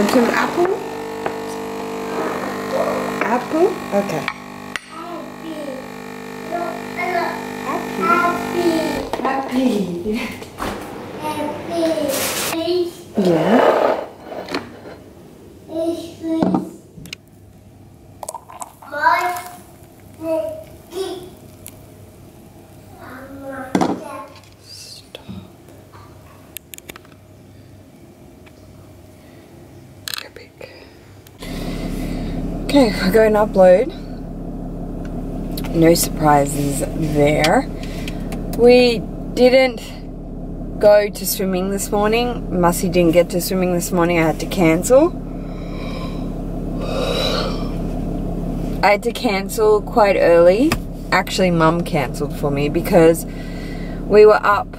want some apple? Apple? Okay. Happy. Yeah. Okay, we're going to upload. No surprises there. We didn't go to swimming this morning. Mussy didn't get to swimming this morning. I had to cancel. I had to cancel quite early. Actually, Mum cancelled for me because we were up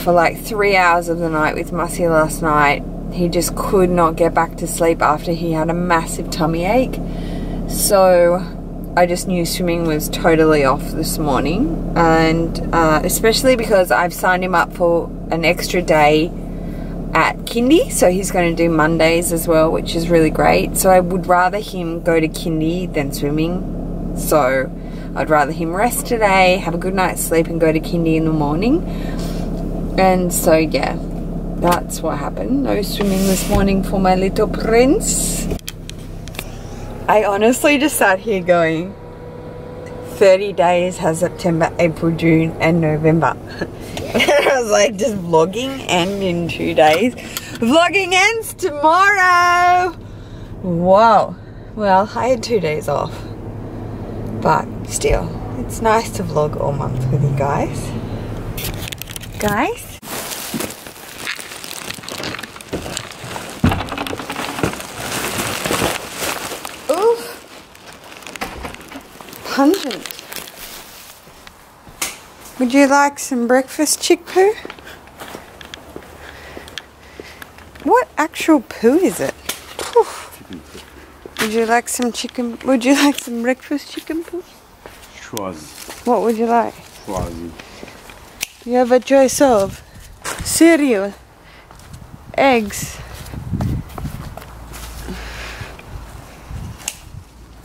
for like 3 hours of the night with Mussy last night. He just could not get back to sleep after he had a massive tummy ache. So I just knew swimming was totally off this morning. And especially because I've signed him up for an extra day at kindy. So he's going to do Mondays as well, which is really great. So I would rather him go to kindy than swimming. So I'd rather him rest today, have a good night's sleep and go to kindy in the morning. And so yeah. That's what happened. No swimming this morning for my little prince. I honestly just sat here going, 30 days has September, April, June and November. I was like just vlogging and in 2 days. Vlogging ends tomorrow! Wow. Well, I had 2 days off. But still, it's nice to vlog all month with you guys. Guys? Pungent. Would you like some breakfast chick poo? What actual poo is it? Oof. Would you like some chicken? Would you like some breakfast chicken poo? Schwazi. What would you like? Schwazi. You have a choice of cereal, eggs.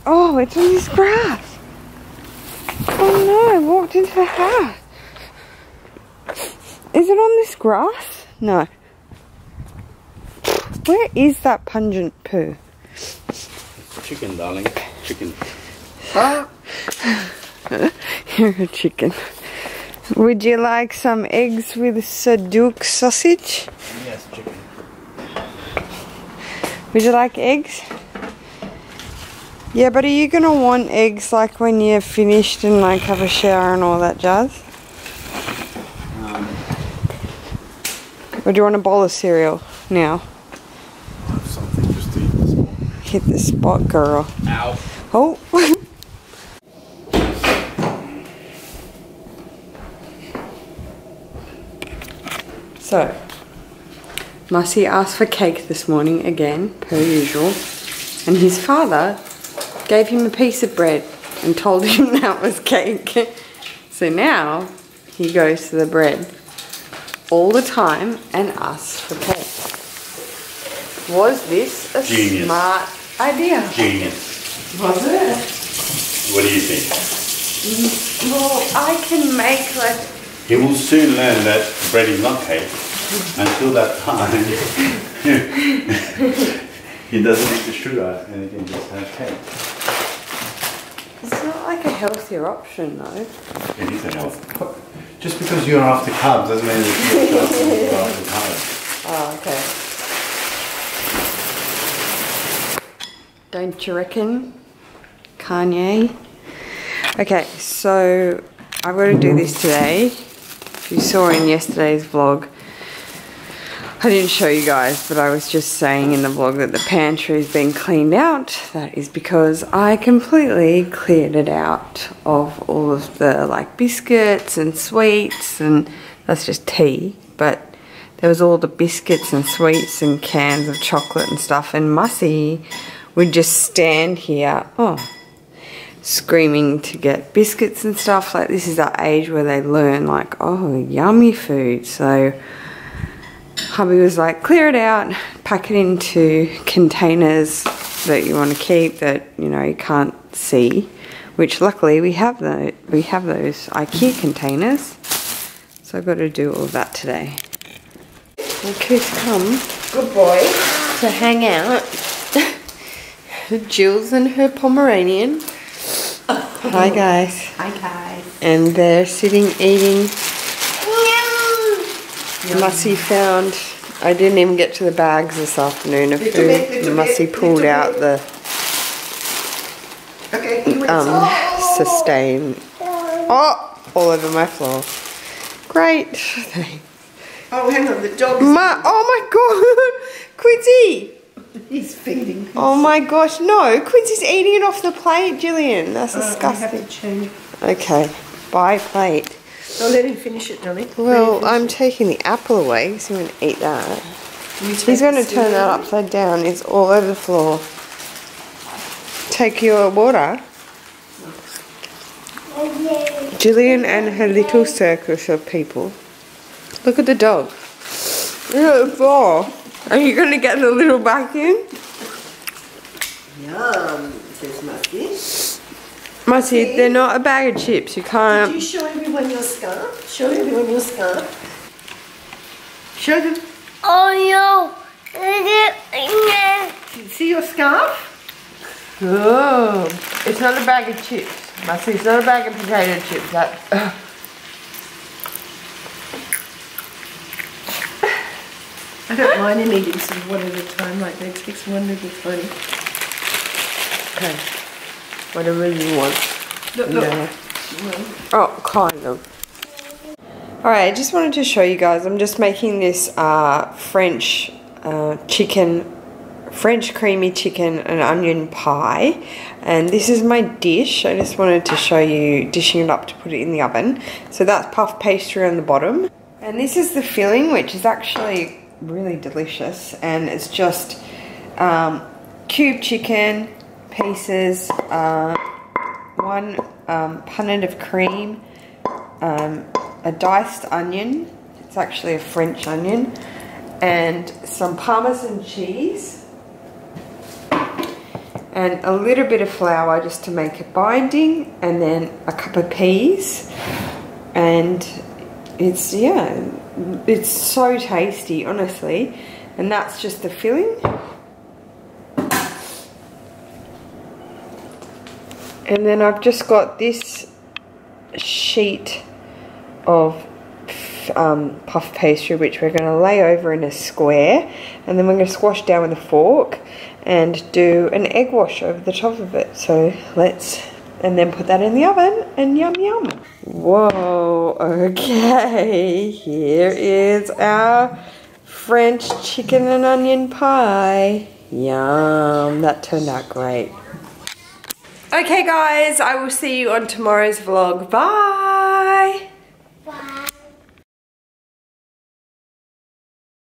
Oh, it's on this grass. Oh no, I walked into the house. Is it on this grass? No. Where is that pungent poo? Chicken, darling. Chicken. You're a chicken. Would you like some eggs with Sadouk sausage? Yes, chicken. Would you like eggs? Yeah, but are you going to want eggs like when you're finished and like have a shower and all that jazz? Or do you want a bowl of cereal now? Something just to eat this one. Hit the spot, girl. Ow. Oh. So, Mussy asked for cake this morning again, per usual, and his father gave him a piece of bread and told him that was cake. So now he goes to the bread all the time and asks for cake. Was this a Genius. Smart idea? Genius. Was it? What do you think? Well, I can make like... He will soon learn that bread is not cake. Until that time, he doesn't eat the sugar and he can just have cake. It's not like a healthier option though. It is a health. Just because you're after carbs doesn't mean that you're after carbs. Oh, okay. Don't you reckon, Kanye? Okay, so I've got to do this today. If you saw in yesterday's vlog, I didn't show you guys, but I was just saying in the vlog that the pantry has been cleaned out. That is because I completely cleared it out of all of the like biscuits and sweets, and that's just tea, but there was all the biscuits and sweets and cans of chocolate and stuff, and Mussy would just stand here, screaming to get biscuits and stuff. Like, this is that age where they learn like, oh, yummy food. So hubby was like, clear it out, pack it into containers that you want to keep that, you know, you can't see, which luckily we have those IKEA containers. So I've got to do all of that today. Coos come, good boy, to hang out. Jill's and her Pomeranian. Hi guys. Hi guys. And they're sitting eating. Mussy found, I didn't even get to the bags this afternoon of food. Mussy pulled out the sustain. Oh, all over my floor. Great. Oh, hang on, the dog. Oh my god, Quincy. He's feeding. Oh my gosh, no, Quincy's eating it off the plate, Gillian. That's disgusting. I have to change. Okay, bye plate. Don't let him finish it, darling. Well, I'm taking the apple away, so I'm going to eat that. He's going to turn that upside down. It's all over the floor. Take your water. Gillian and her little circus of people. Look at the dog. Look at the floor. Are you going to get the little vacuum? Yum, says Mussy. Mussy, they're not a bag of chips. You can't. Did you show everyone your scarf? Show everyone your scarf. Show them. Oh no! See your scarf? Oh, it's not a bag of chips. Mussy, it's not a bag of potato chips. That. I don't mind him eating sort of one at a time like that. It takes one little funny. Okay. Whatever you want. Look. Yeah. Oh, kind of. Alright, I just wanted to show you guys. I'm just making this French creamy chicken and onion pie. And this is my dish. I just wanted to show you dishing it up to put it in the oven. So that's puff pastry on the bottom. And this is the filling, which is actually really delicious. And it's just cube chicken pieces, one punnet of cream, a diced onion, it's actually a French onion, and some Parmesan cheese, and a little bit of flour just to make it binding, and then a cup of peas, and it's, yeah, it's so tasty, honestly, and that's just the filling. And then I've just got this sheet of puff pastry, which we're going to lay over in a square, and then we're going to squash down with a fork and do an egg wash over the top of it. So and then put that in the oven, and yum yum. Whoa, okay, here is our French chicken and onion pie. Yum, that turned out great. Okay guys, I will see you on tomorrow's vlog. Bye!